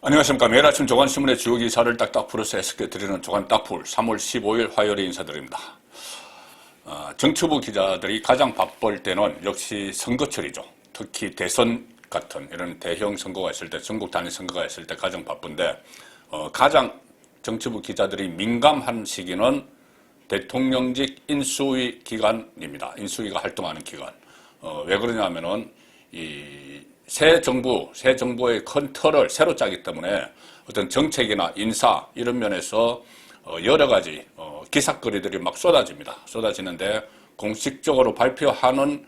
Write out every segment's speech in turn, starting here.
안녕하십니까. 매일 아침 조간신문의 주요 기사를 딱딱 풀어서 해석해드리는 조간 딱풀 3월 15일 화요일에 인사드립니다. 정치부 기자들이 가장 바쁠 때는 역시 선거철이죠. 특히 대선 같은 이런 대형 선거가 있을 때, 전국 단위 선거가 있을 때 가장 바쁜데 가장 정치부 기자들이 민감한 시기는 대통령직 인수위 기간입니다. 인수위가 활동하는 기간. 왜 그러냐면은 새 정부의 큰 틀을 새로 짜기 때문에 어떤 정책이나 인사 이런 면에서 여러 가지 기사거리들이 막 쏟아지는데 공식적으로 발표하는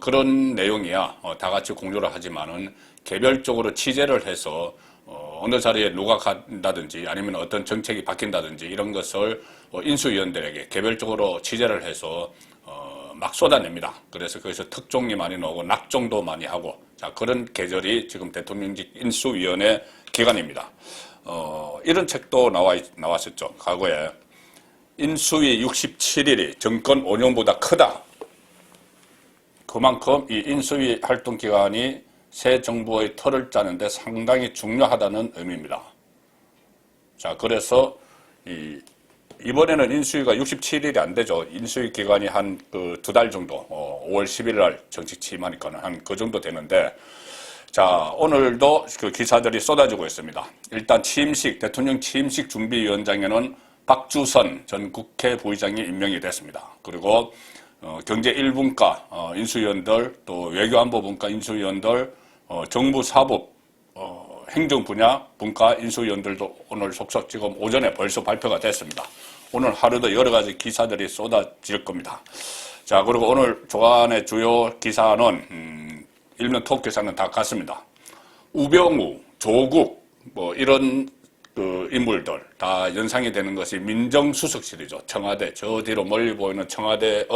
그런 내용이야 다 같이 공유를 하지만은 개별적으로 취재를 해서 어느 자리에 누가 간다든지 아니면 어떤 정책이 바뀐다든지 이런 것을 인수위원들에게 개별적으로 취재를 해서 막 쏟아냅니다. 그래서 거기서 특종이 많이 나오고 낙종도 많이 하고 자 그런 계절이 지금 대통령직 인수위원회 기간입니다. 이런 책도 나왔었죠. 과거에 인수위 67일이 정권 5년보다 크다. 그만큼 이 인수위 활동 기간이 새 정부의 틀을 짜는데 상당히 중요하다는 의미입니다. 자 그래서 이번에는 인수위가 67일이 안 되죠. 인수위 기간이 한 두 달 정도, 5월 10일 날 정식 취임하니까는 한 그 정도 되는데, 자, 오늘도 그 기사들이 쏟아지고 있습니다. 일단 대통령 취임식 준비위원장에는 박주선 전 국회 부의장이 임명이 됐습니다. 그리고 경제 1분과 인수위원들, 또 외교안보분과 인수위원들, 정부 사법, 행정 분야 분과 인수위원들도 오늘 속속 지금 오전에 벌써 발표가 됐습니다. 오늘 하루도 여러 가지 기사들이 쏟아질 겁니다. 자, 그리고 오늘 조간의 주요 기사는, 일면 톡 기사는 다 같습니다. 우병우, 조국, 이런 인물들 다 연상이 되는 것이 민정수석실이죠. 청와대, 저 뒤로 멀리 보이는 청와대에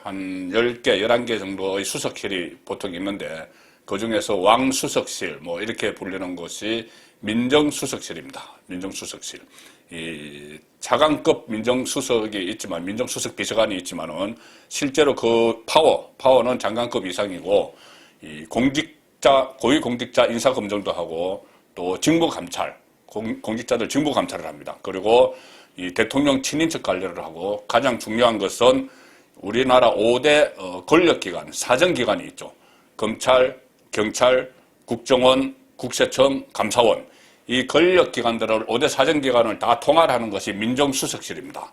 한 10개, 11개 정도의 수석실이 보통 있는데, 그 중에서 왕수석실, 이렇게 불리는 것이 민정수석실입니다. 민정수석실. 이 차관급 민정수석이 있지만, 민정수석 비서관이 있지만은, 실제로 그 파워는 장관급 이상이고, 이 고위공직자 인사검증도 하고, 또 직무감찰, 공직자들 직무감찰을 합니다. 그리고 이 대통령 친인척 관리를 하고, 가장 중요한 것은 우리나라 5대 권력기관, 사정기관이 있죠. 검찰, 경찰, 국정원, 국세청, 감사원 이 권력기관들을 5대 사정기관을 다 통할하는 것이 민정수석실입니다.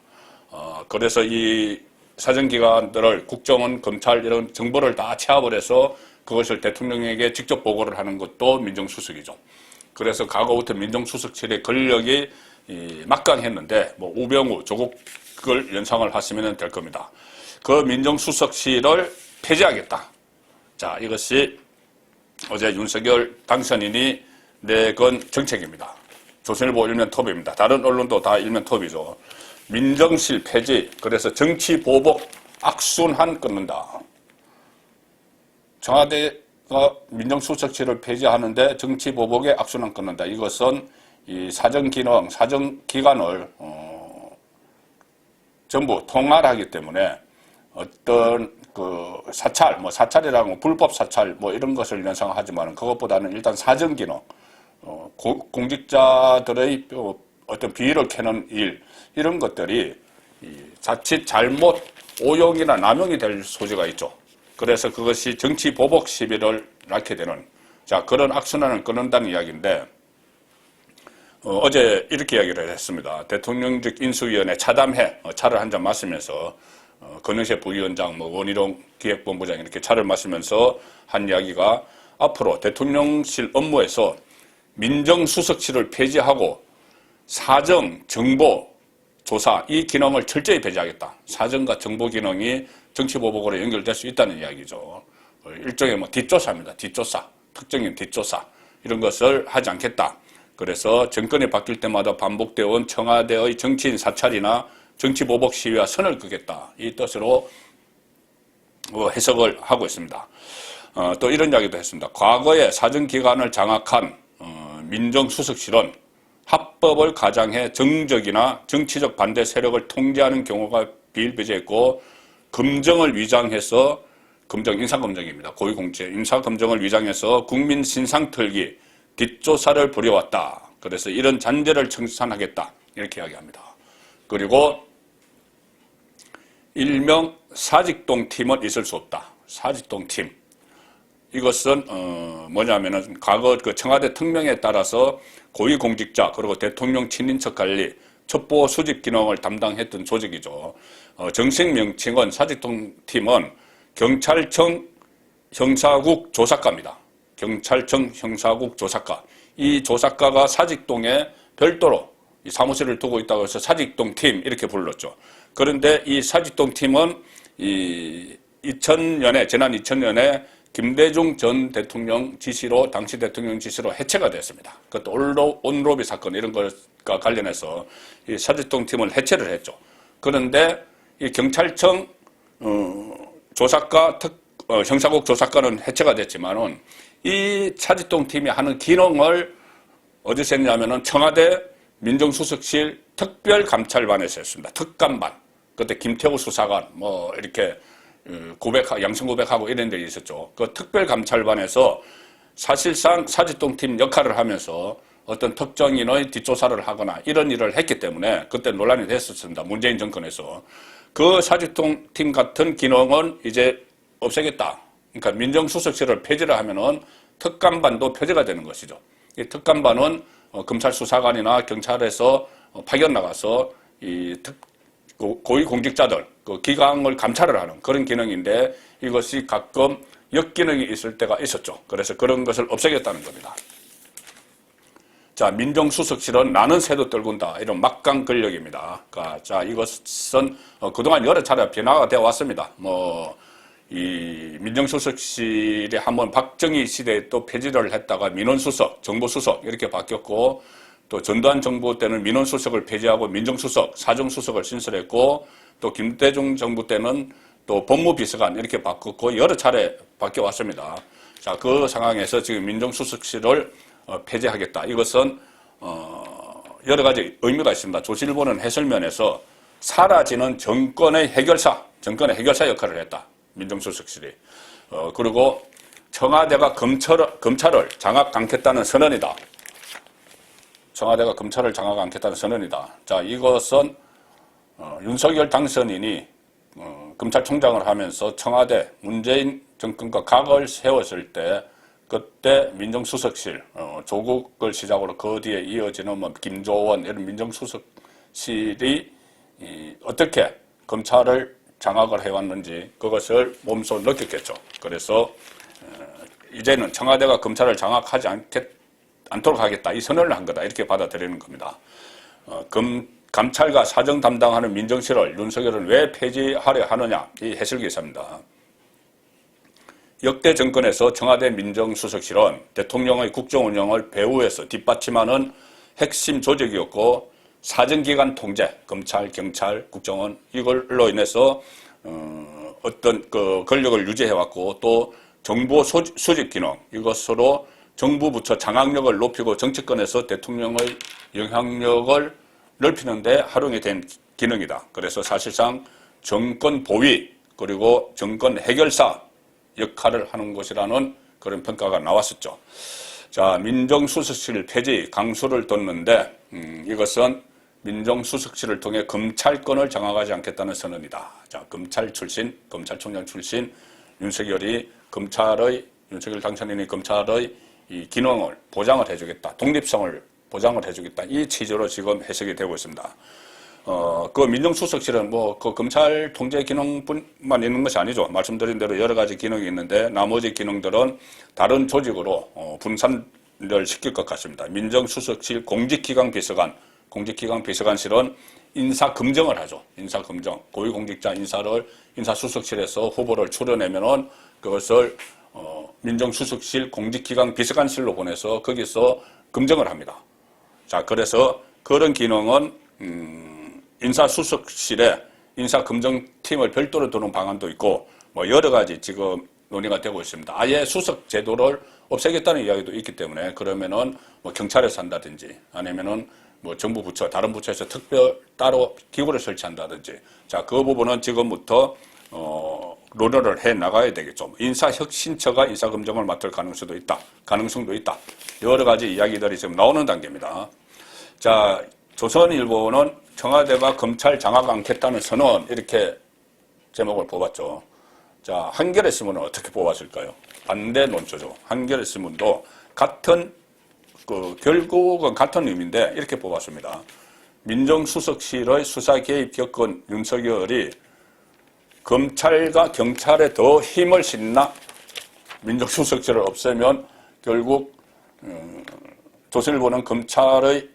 그래서 이 사정기관들을 국정원, 검찰 이런 정보를 다 채합을 해서 그것을 대통령에게 직접 보고를 하는 것도 민정수석이죠. 그래서 과거부터 민정수석실의 권력이 막강했는데 우병우, 조국을 연상을 하시면 될 겁니다. 그 민정수석실을 폐지하겠다. 자, 이것이 어제 윤석열 당선인이 내건 정책입니다. 조선일보 일면 톱입니다. 다른 언론도 다 일면 톱이죠. 민정실 폐지, 그래서 정치보복 악순환 끊는다. 청와대가 민정수석실을 폐지하는데 정치보복의 악순환 끊는다. 이것은 이 사정기능, 사정기관을 전부 통할하기 때문에 어떤 사찰이라고 불법 사찰 이런 것을 연상하지만 그것보다는 일단 사정기능, 공직자들의 어떤 비위를 캐는 일 이런 것들이 자칫 잘못 오용이나 남용이 될 소지가 있죠. 그래서 그것이 정치 보복 시비를 낳게 되는 그런 악순환을 끊는다는 이야기인데 어제 이렇게 이야기를 했습니다. 대통령직 인수위원회 차담회 차를 한 잔 마시면서 권영세 부위원장, 원희룡 기획본부장 이렇게 차를 마시면서 한 이야기가 앞으로 대통령실 업무에서 민정수석실을 폐지하고 사정, 정보, 조사 이 기능을 철저히 배제하겠다. 사정과 정보 기능이 정치보복으로 연결될 수 있다는 이야기죠. 일종의 뒷조사입니다. 뒷조사, 특정인 뒷조사 이런 것을 하지 않겠다. 그래서 정권이 바뀔 때마다 반복되어 온 청와대의 정치인 사찰이나 정치보복 시위와 선을 그겠다. 이 뜻으로 해석을 하고 있습니다. 또 이런 이야기도 했습니다. 과거에 사정기관을 장악한 민정수석실은 합법을 가장해 정적이나 정치적 반대 세력을 통제하는 경우가 비일비재했고 검정을 위장해서 인사검증입니다. 고위공직자 인사검증을 위장해서 국민 신상 털기, 뒷조사를 벌여왔다. 그래서 이런 잔재를 청산하겠다. 이렇게 이야기합니다. 그리고 일명 사직동 팀은 있을 수 없다. 사직동 팀. 이것은 뭐냐면은 과거 그 청와대 특명에 따라서 고위공직자 그리고 대통령 친인척 관리, 첩보 수집 기능을 담당했던 조직이죠. 정식 명칭은 사직동 팀은 경찰청 형사국 조사과입니다. 경찰청 형사국 조사과. 이 조사과가 사직동에 별도로 이 사무실을 두고 있다고 해서 사직동 팀 이렇게 불렀죠. 그런데 이 사직동 팀은 이 2000년에 지난 2000년에 김대중 전 대통령 지시로 당시 대통령 지시로 해체가 됐습니다. 그것도 온로비 사건 이런 것과 관련해서 이 사직동 팀을 해체를 했죠. 그런데 이 경찰청 조사과 형사국 조사과는 해체가 됐지만은 이 사직동 팀이 하는 기능을 어디서 했냐면은 청와대 민정수석실 특별감찰반에서 했습니다. 특감반. 그때 김태우 수사관 뭐 이렇게 양성 고백하고 이런 데 있었죠. 그 특별감찰반에서 사실상 사직동 팀 역할을 하면서 어떤 특정인의 뒷조사를 하거나 이런 일을 했기 때문에 그때 논란이 됐었습니다. 문재인 정권에서. 그 사직동 팀 같은 기능은 이제 없애겠다. 그러니까 민정수석실을 폐지를 하면은 특감반도 폐지가 되는 것이죠. 이 특감반은 검찰 수사관이나 경찰에서 파견 나가서 이 고위공직자들 그 기강을 감찰을 하는 그런 기능인데 이것이 가끔 역기능이 있을 때가 있었죠. 그래서 그런 것을 없애겠다는 겁니다. 자, 민정수석실은 나는 새도 떨군다. 이런 막강 권력입니다. 자, 이것은 그동안 여러 차례 변화가 되어 왔습니다. 이 민정수석실이 한번 박정희 시대에 또 폐지를 했다가 민원수석, 정보수석 이렇게 바뀌었고 또 전두환 정부 때는 민원수석을 폐지하고 민정수석, 사정수석을 신설했고 또 김대중 정부 때는 또 법무비서관 이렇게 바꿨고 여러 차례 바뀌어왔습니다. 자, 그 상황에서 지금 민정수석실을 폐지하겠다. 이것은 여러 가지 의미가 있습니다. 조실보는 해설면에서 사라지는 정권의 해결사 역할을 했다. 민정수석실이. 그리고 청와대가 검찰을 장악 않겠다는 선언이다. 청와대가 검찰을 장악 않겠다는 선언이다. 자, 이것은 윤석열 당선인이 검찰총장을 하면서 청와대 문재인 정권과 각을 세웠을 때 그때 민정수석실 조국을 시작으로 그 뒤에 이어지는 김조원 이런 민정수석실이 어떻게 검찰을 장악을 해왔는지 그것을 몸소 느꼈겠죠. 그래서 이제는 청와대가 검찰을 장악하지 않도록 하겠다. 이 선언을 한 거다. 이렇게 받아들이는 겁니다. 감찰과 사정 담당하는 민정실을 윤석열은 왜 폐지하려 하느냐. 이 해설기사입니다. 역대 정권에서 청와대 민정수석실은 대통령의 국정운영을 배후에서 뒷받침하는 핵심 조직이었고 사정기관 통제, 검찰, 경찰, 국정원 이걸로 인해서 어떤 그 권력을 유지해왔고 또 정보 수집 기능 이것으로 정부 부처 장악력을 높이고 정치권에서 대통령의 영향력을 넓히는 데 활용이 된 기능이다. 그래서 사실상 정권 보위 그리고 정권 해결사 역할을 하는 것이라는 그런 평가가 나왔었죠. 자, 민정수석실 폐지 강수를 뒀는데 이것은 민정수석실을 통해 검찰권을 장악하지 않겠다는 선언이다. 자, 검찰총장 출신 윤석열이 윤석열 당선인이 검찰의 이 기능을 보장을 해주겠다. 독립성을 보장을 해주겠다. 이 취지로 지금 해석이 되고 있습니다. 그 민정수석실은 그 검찰 통제 기능뿐만 있는 것이 아니죠. 말씀드린 대로 여러 가지 기능이 있는데 나머지 기능들은 다른 조직으로 분산을 시킬 것 같습니다. 민정수석실 공직기강 비서관실은 인사검증을 하죠. 인사검증. 고위공직자 인사수석실에서 후보를 추려내면은 그것을 민정수석실 공직기강 비서관실로 보내서 거기서 검증을 합니다. 자, 그래서 그런 기능은 인사수석실에 인사검증팀을 별도로 두는 방안도 있고 여러 가지 지금 논의가 되고 있습니다. 아예 수석 제도를 없애겠다는 이야기도 있기 때문에 그러면은 경찰에서 한다든지 아니면은 정부 부처 다른 부처에서 특별 따로 기구를 설치한다든지 자, 그 부분은 지금부터 논의를 해 나가야 되겠죠. 인사혁신처가 인사검증을 맡을 가능성도 있다. 여러 가지 이야기들이 지금 나오는 단계입니다. 자, 조선일보는 청와대가 검찰 장악 않겠다는 선언, 이렇게 제목을 뽑았죠. 자, 한겨레신문은 어떻게 뽑았을까요? 반대 논조죠. 한겨레신문도 결국은 같은 의미인데 이렇게 뽑았습니다. 민정수석실의 수사 개입 겪은 윤석열이 검찰과 경찰에 더 힘을 실나? 민정수석실을 없애면 결국 조선일보는 검찰의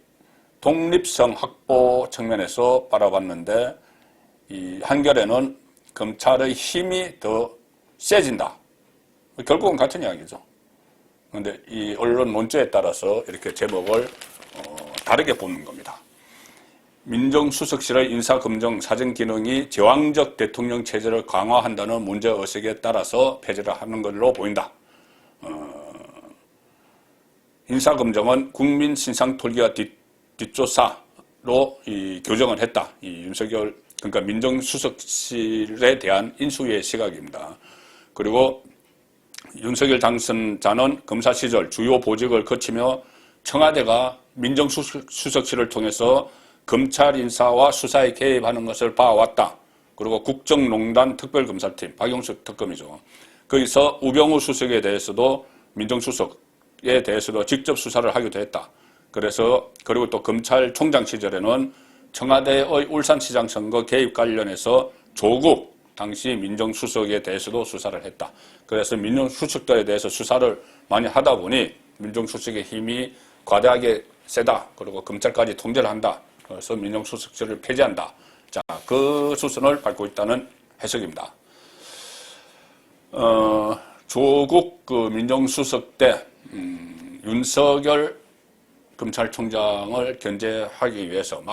독립성 확보 측면에서 바라봤는데, 이 한겨레는 검찰의 힘이 더 세진다. 결국은 같은 이야기죠. 그런데 이 언론 논조에 따라서 이렇게 제목을 다르게 뽑는 겁니다. 민정수석실의 인사검증 사정 기능이 제왕적 대통령 체제를 강화한다는 문제의식에 따라서 폐지를 하는 걸로 보인다. 인사검증은 국민 신상 톨기와 뒷조사로 교정을 했다. 이 윤석열, 그러니까 민정수석실에 대한 인수위의 시각입니다. 그리고 윤석열 당선자는 검사 시절 주요 보직을 거치며 청와대가 민정수석실을 통해서 검찰 인사와 수사에 개입하는 것을 봐왔다. 그리고 국정농단 특별검사팀, 박용수 특검이죠. 거기서 우병우 수석에 대해서도 민정수석에 대해서도 직접 수사를 하기도 했다. 그리고 또 검찰총장 시절에는 청와대의 울산시장 선거 개입 관련해서 조국 당시 민정수석에 대해서도 수사를 했다. 그래서 민정수석들에 대해서 수사를 많이 하다 보니 민정수석의 힘이 과다하게 세다. 그리고 검찰까지 통제를 한다. 그래서 민정수석실을 폐지한다. 자, 그 수순을 밟고 있다는 해석입니다. 조국 민정수석 때 윤석열 검찰총장을 견제하기 위해서,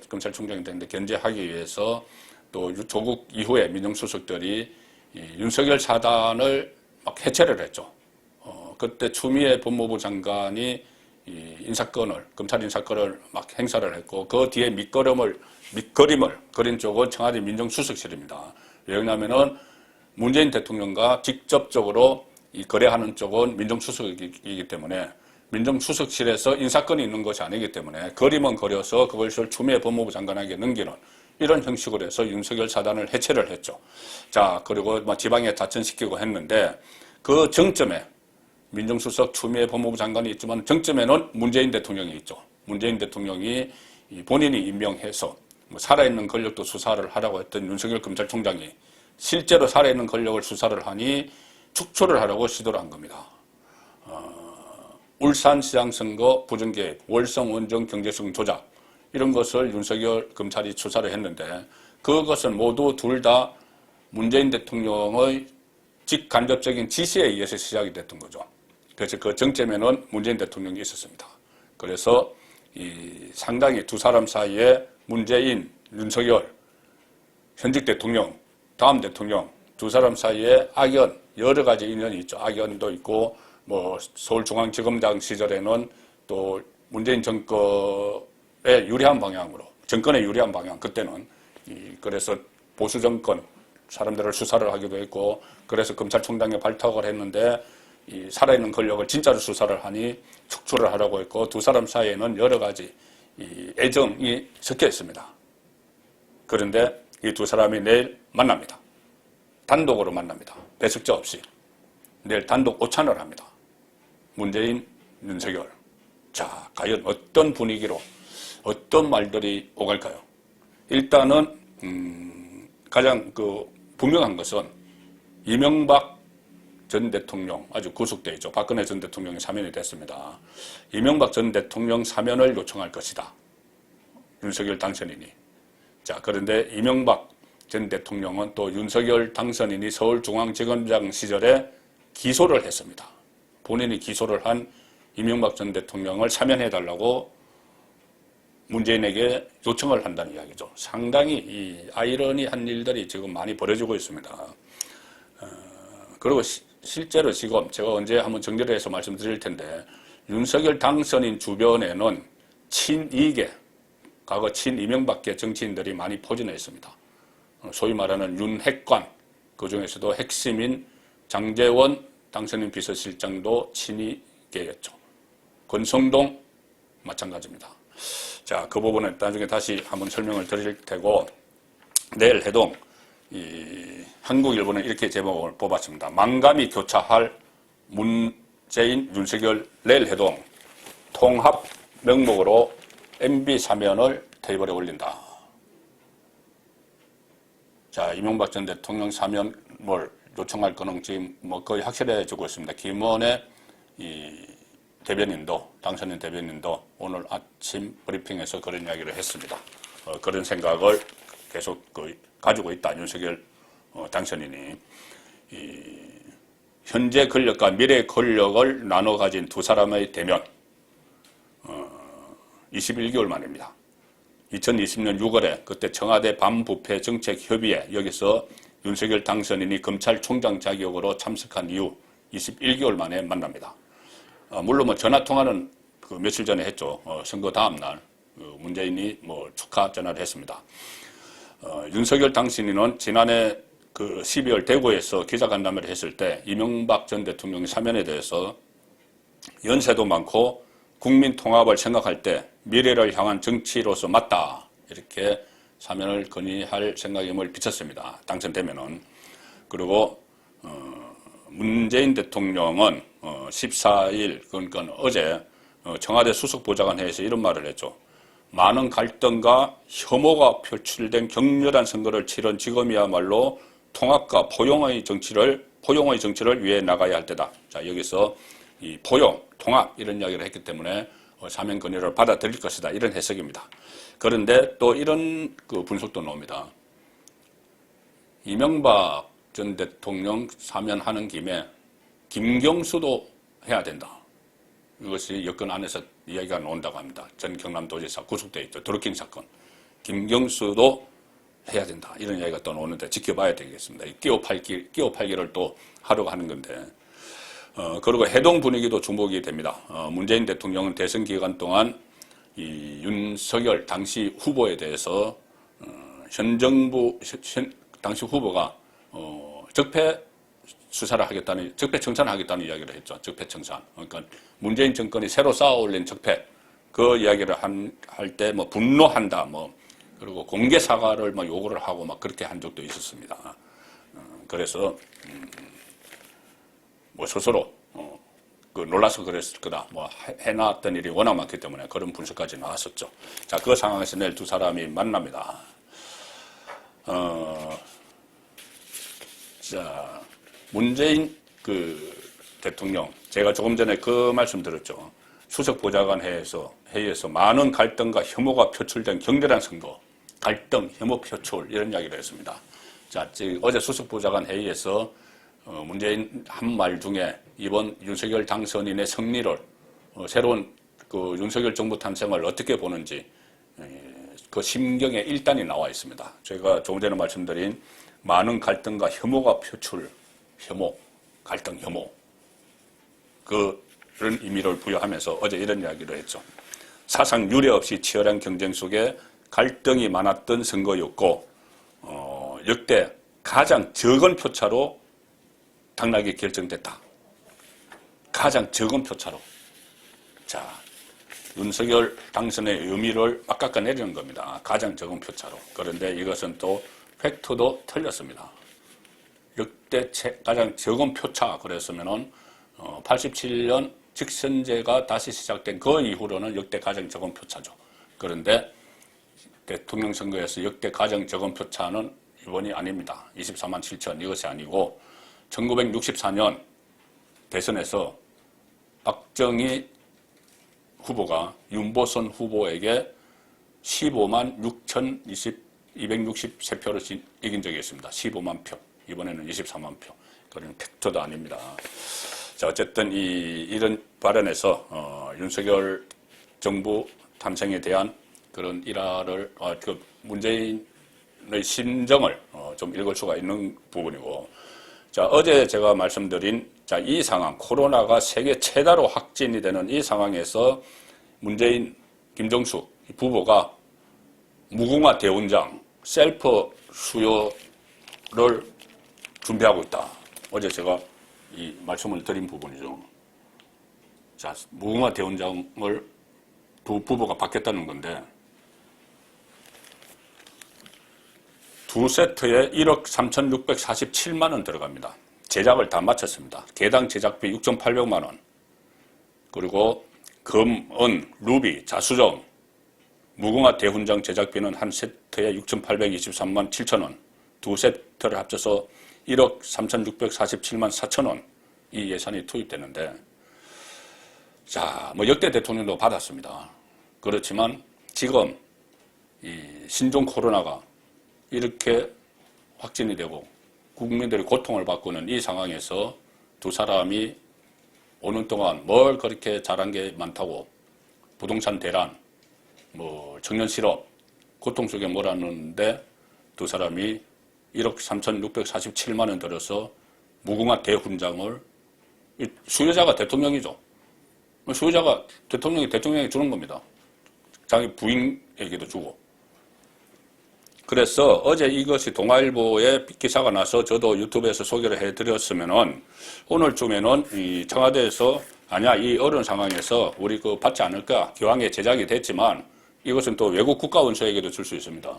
검찰총장이 됐는데 견제하기 위해서 또 조국 이후에 민정수석들이 윤석열 사단을 막 해체를 했죠. 그때 추미애 법무부 장관이 검찰 인사권을 막 행사를 했고, 그 뒤에 밑그림을 그린 쪽은 청와대 민정수석실입니다. 왜냐하면은 문재인 대통령과 직접적으로 거래하는 쪽은 민정수석이기 때문에 민정수석실에서 인사권이 있는 것이 아니기 때문에 그림은 그려서 그것을 추미애 법무부 장관에게 넘기는 이런 형식으로 해서 윤석열 사단을 해체를 했죠. 자, 그리고 지방에 자천시키고 했는데, 그 정점에 민정수석 추미애 법무부 장관이 있지만 정점에는 문재인 대통령이 있죠. 문재인 대통령이 본인이 임명해서 살아있는 권력도 수사를 하라고 했던 윤석열 검찰총장이 실제로 살아있는 권력을 수사를 하니 축소를 하려고 시도를 한 겁니다. 울산시장 선거 부정개입, 월성 원전 경제성 조작, 이런 것을 윤석열 검찰이 수사를 했는데, 그것은 모두 둘 다 문재인 대통령의 직간접적인 지시에 의해서 시작이 됐던 거죠. 그래서 그 정점에는 문재인 대통령이 있었습니다. 그래서 상당히 두 사람 사이에 문재인, 윤석열, 현직 대통령, 다음 대통령 두 사람 사이에 악연, 여러 가지 인연이 있죠. 악연도 있고, 서울중앙지검장 시절에는 또 문재인 정권에 유리한 방향으로, 정권에 유리한 방향, 그때는 그래서 보수 정권 사람들을 수사를 하기도 했고, 그래서 검찰총장에 발탁을 했는데 살아있는 권력을 진짜로 수사를 하니 축출을 하라고 했고, 두 사람 사이에는 여러 가지 애정이 섞여 있습니다. 그런데 이 두 사람이 내일 만납니다. 단독으로 만납니다. 배석자 없이. 내일 단독 오찬을 합니다. 문재인, 윤석열. 자, 과연 어떤 분위기로, 어떤 말들이 오갈까요? 일단은 가장 분명한 것은 이명박 전 대통령, 아주 구속돼 있죠. 박근혜 전 대통령이 사면이 됐습니다. 이명박 전 대통령 사면을 요청할 것이다. 윤석열 당선인이. 자, 그런데 이명박 전 대통령은 또 윤석열 당선인이 서울중앙지검장 시절에 기소를 했습니다. 본인이 기소를 한 이명박 전 대통령을 사면해달라고 문재인에게 요청을 한다는 이야기죠. 상당히 이 아이러니한 일들이 지금 많이 벌어지고 있습니다. 그리고 실제로 지금 제가 언제 한번 정리를 해서 말씀드릴 텐데, 윤석열 당선인 주변에는 친이계, 과거 친이명박계 정치인들이 많이 포진해 있습니다. 소위 말하는 윤핵관, 그 중에서도 핵심인 장제원 당선인 비서실장도 친이계였죠. 권성동 마찬가지입니다. 자, 그 부분은 나중에 다시 한번 설명을 드릴 테고, 내일 해동, 한국일보는 이렇게 제목을 뽑았습니다. 망감이 교차할 문재인, 윤석열 내일 해동, 통합 명목으로 MB 사면을 테이블에 올린다. 자, 이명박 전 대통령 사면을 요청할 거는 지금 뭐 거의 확실해지고 있습니다. 김원의 대변인도, 당선인 대변인도 오늘 아침 브리핑에서 그런 이야기를 했습니다. 그런 생각을 계속 가지고 있다. 윤석열 당선인이. 현재 권력과 미래 권력을 나눠 가진 두 사람의 대면, 21개월 만입니다. 2020년 6월에 그때 청와대 반부패 정책협의회, 여기서 윤석열 당선인이 검찰총장 자격으로 참석한 이후 21개월 만에 만납니다. 물론 뭐 전화통화는 그 며칠 전에 했죠. 선거 다음날 문재인이 뭐 축하 전화를 했습니다. 윤석열 당선인은 지난해 그 12월 대구에서 기자간담회를 했을 때 이명박 전 대통령 사면에 대해서 연세도 많고 국민 통합을 생각할 때 미래를 향한 정치로서 맞다, 이렇게 사면을 건의할 생각임을 비쳤습니다. 당선되면은. 그리고 문재인 대통령은 14일, 그러니까 어제 청와대 수석보좌관회에서 이런 말을 했죠. 많은 갈등과 혐오가 표출된 격렬한 선거를 치른 지금이야말로 통합과 포용의 정치를 위해 나가야 할 때다. 자, 여기서 이 포용, 통합 이런 이야기를 했기 때문에 사면 건의를 받아들일 것이다, 이런 해석입니다. 그런데 또 이런 그 분석도 나옵니다. 이명박 전 대통령 사면하는 김에 김경수도 해야 된다. 이것이 여권 안에서 이야기가 나온다고 합니다. 전 경남도지사 구속돼 있죠. 드루킹 사건. 김경수도 해야 된다, 이런 이야기가 또 나오는데 지켜봐야 되겠습니다. 끼워팔기를 또 하려고 하는 건데. 그리고 해동 분위기도 주목이 됩니다. 문재인 대통령은 대선 기간 동안 이 윤석열 당시 후보에 대해서 현 정부 당시 후보가 적폐 청산을 하겠다는 이야기를 했죠. 적폐 청산. 그러니까 문재인 정권이 새로 쌓아올린 적폐, 그 이야기를 할 때 뭐 분노한다, 뭐 그리고 공개 사과를 막 요구를 하고 막 그렇게 한 적도 있었습니다. 그래서 뭐 스스로 놀라서 그랬을 거다. 뭐 해놨던 일이 워낙 많기 때문에 그런 분석까지 나왔었죠. 자, 그 상황에서 내일 두 사람이 만납니다. 자, 문재인 그 대통령, 제가 조금 전에 그 말씀 드렸죠. 수석보좌관 회의에서 많은 갈등과 혐오가 표출된 격렬한 선거, 갈등, 혐오 표출, 이런 이야기를 했습니다. 자, 어제 수석보좌관 회의에서 문재인 한 말 중에 이번 윤석열 당선인의 승리를, 새로운 그 윤석열 정부 탄생을 어떻게 보는지 그 심경의 일단이 나와 있습니다. 제가 조금 전에 말씀드린 많은 갈등과 혐오가 표출, 갈등, 혐오, 그런 의미를 부여하면서 어제 이런 이야기를 했죠. 사상 유례 없이 치열한 경쟁 속에 갈등이 많았던 선거였고, 역대 가장 적은 표차로 당락이 결정됐다. 가장 적은 표차로. 자, 윤석열 당선의 의미를 막 깎아내리는 겁니다. 가장 적은 표차로. 그런데 이것은 또 팩트도 틀렸습니다. 역대 가장 적은 표차, 그랬으면은 87년 직선제가 다시 시작된 그 이후로는 역대 가장 적은 표차죠. 그런데 대통령 선거에서 역대 가장 적은 표차는 이번이 아닙니다. 24만 7천, 이것이 아니고 1964년 대선에서 박정희 후보가 윤보선 후보에게 15만 6,263표를 이긴 적이 있습니다. 15만 표. 이번에는 24만 표. 그런 팩트도 아닙니다. 자, 어쨌든 이런 발언에서 윤석열 정부 탄생에 대한 그런 일화를 문재인의 심정을 좀 읽을 수가 있는 부분이고, 자, 어제 제가 말씀드린 이 상황, 코로나가 세계 최다로 확진이 되는 이 상황에서 문재인, 김정숙 부부가 무궁화 대훈장 셀프 수여를 준비하고 있다. 어제 제가 이 말씀을 드린 부분이죠. 자, 무궁화 대원장을 두 부부가 받겠다는 건데, 두 세트에 1억 3,647만 원 들어갑니다. 제작을 다 마쳤습니다. 개당 제작비 6,800만 원. 그리고 금, 은, 루비, 자수정, 무궁화 대훈장 제작비는 한 세트에 6,823만 7천 원. 두 세트를 합쳐서 1억 3,647만 4천 원. 이 예산이 투입되는데, 자, 뭐 역대 대통령도 받았습니다. 그렇지만 지금 이 신종 코로나가 이렇게 확진이 되고 국민들이 고통을 받고 있는 이 상황에서 두 사람이 5년 동안 뭘 그렇게 잘한 게 많다고 부동산 대란, 뭐 청년 실업, 고통 속에 몰았는데 두 사람이 1억 3,647만 원 들어서 무궁화 대훈장을, 수여자가 대통령이죠. 수여자가 대통령이 주는 겁니다. 자기 부인에게도 주고. 그래서 어제 이것이 동아일보에 기사가 나서 저도 유튜브에서 소개를 해드렸으면은 오늘쯤에는 이 청와대에서 아니야, 이 어려운 상황에서 우리 받지 않을까, 기왕에 제작이 됐지만 이것은 또 외국 국가원수에게도 줄 수 있습니다.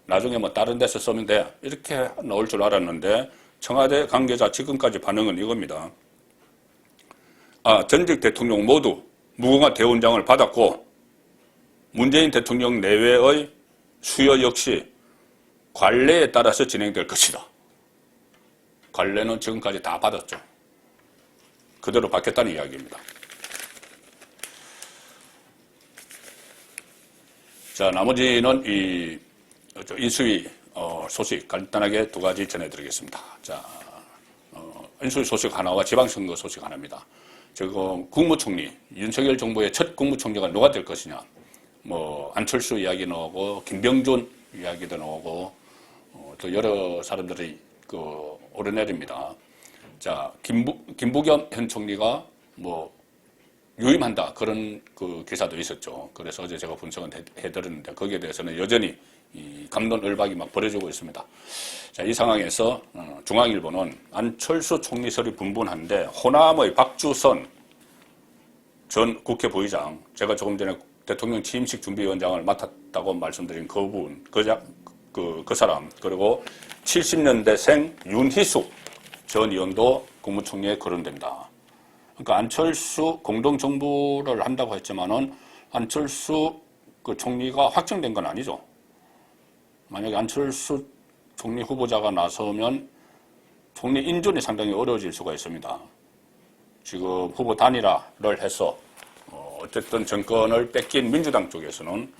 나중에 뭐 다른 데서 쓰면 돼, 이렇게 나올 줄 알았는데 청와대 관계자 지금까지 반응은 이겁니다. 전직 대통령 모두 무궁화 대훈장을 받았고 문재인 대통령 내외의 수여 역시 관례에 따라서 진행될 것이다. 관례는 지금까지 다 받았죠. 그대로 받겠다는 이야기입니다. 자, 나머지는 이 인수위 소식 간단하게 두 가지 전해드리겠습니다. 자, 인수위 소식 하나와 지방선거 소식 하나입니다. 지금 국무총리, 윤석열 정부의 첫 국무총리가 누가 될 것이냐. 뭐 안철수 이야기 나오고 김병준 이야기도 나오고 또 여러 사람들이 오르내립니다. 자, 김부겸 현 총리가 뭐 유임한다, 그런 기사도 있었죠. 그래서 어제 제가 분석은 해드렸는데 거기에 대해서는 여전히 이 갑론을박이 막 벌어지고 있습니다. 자, 이 상황에서 중앙일보는 안철수 총리설이 분분한데 호남의 박주선 전 국회 부의장, 제가 조금 전에 대통령 취임식 준비위원장을 맡았다고 말씀드린 그분, 그 사람, 그리고 70년대생 윤희숙 전 의원도 국무총리에 거론된다. 그러니까 안철수 공동정부를 한다고 했지만은 안철수 총리가 확정된 건 아니죠. 만약에 안철수 총리 후보자가 나서면 총리 인준이 상당히 어려워질 수가 있습니다. 지금 후보 단일화를 해서 어쨌든 정권을 뺏긴 민주당 쪽에서는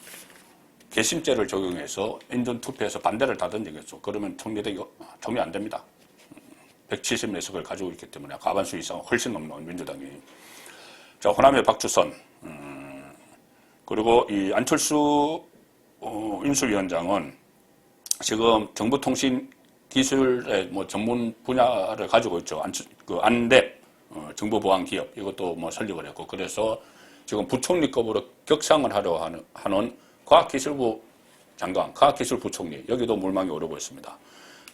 개심죄를 적용해서 인준 투표에서 반대를 다 던지겠죠. 그러면 총리 안 됩니다. 170석 가지고 있기 때문에 과반수 이상 훨씬 넘는 민주당이. 자, 호남의 박주선, 그리고 이 안철수 인수위원장은 지금 정보통신기술의 뭐 전문 분야를 가지고 있죠. 안랩, 정보보안기업, 이것도 뭐 설립을 했고, 그래서 지금 부총리급으로 격상을 하려 하는 과학기술부 장관, 과학기술부총리, 여기도 물망이 오르고 있습니다.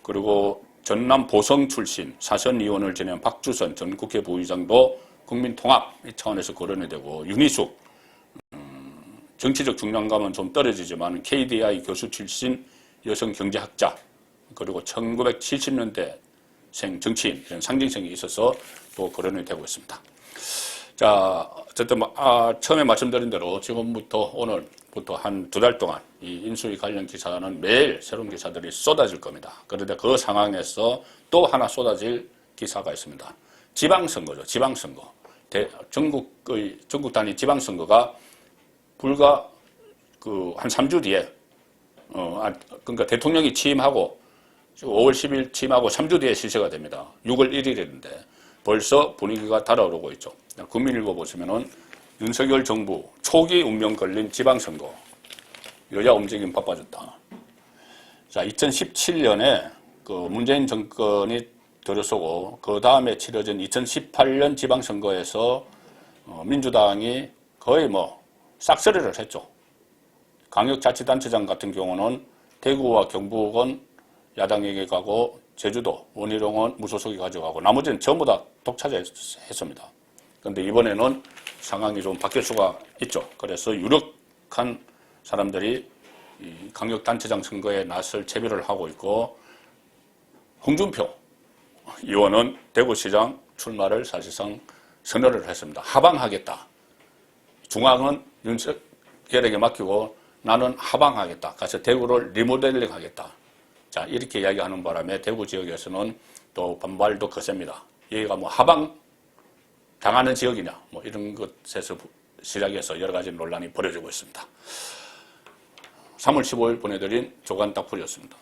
그리고 전남 보성 출신 사선의원을 지낸 박주선 전 국회 부의장도 국민통합 이 차원에서 거론이 되고, 윤희숙, 정치적 중량감은 좀 떨어지지만 KDI 교수 출신 여성 경제학자, 그리고 1970년대생 정치인, 이런 상징성이 있어서 또 거론이 되고 있습니다. 자, 어쨌든 처음에 말씀드린 대로 지금부터 오늘부터 한 두 달 동안 이 인수위 관련 기사는 매일 새로운 기사들이 쏟아질 겁니다. 그런데 그 상황에서 또 하나 쏟아질 기사가 있습니다. 지방선거죠. 지방선거. 전국 단위 지방선거가 불과 한 3주 뒤에, 그러니까 대통령이 취임하고 5월 10일 취임하고 3주 뒤에 실시가 됩니다. 6월 1일인데 벌써 분위기가 달아오르고 있죠. 국민일보 보시면은 윤석열 정부 초기 운명 걸린 지방선거, 여야 움직임 바빠졌다. 자, 2017년에 문재인 정권이 들어서고 그 다음에 치러진 2018년 지방선거에서 민주당이 거의 싹쓸이를 했죠. 광역자치단체장 같은 경우는 대구와 경북은 야당에게 가고 제주도 원희룡은 무소속이 가져가고 나머지는 전부 다 독차지했습니다. 그런데 이번에는 상황이 좀 바뀔 수가 있죠. 그래서 유력한 사람들이 이 강력단체장 선거에 나설 채비를 하고 있고 홍준표 의원은 대구시장 출마를 사실상 선언을 했습니다. 하방하겠다. 중앙은 윤석열에게 맡기고 나는 하방하겠다. 가서 대구를 리모델링 하겠다. 자, 이렇게 이야기하는 바람에 대구 지역에서는 또 반발도 거셉니다. 여기가 뭐 하방 당하는 지역이냐, 뭐 이런 것에서 시작해서 여러 가지 논란이 벌어지고 있습니다. 3월 15일 보내드린 조간 딱풀이었습니다.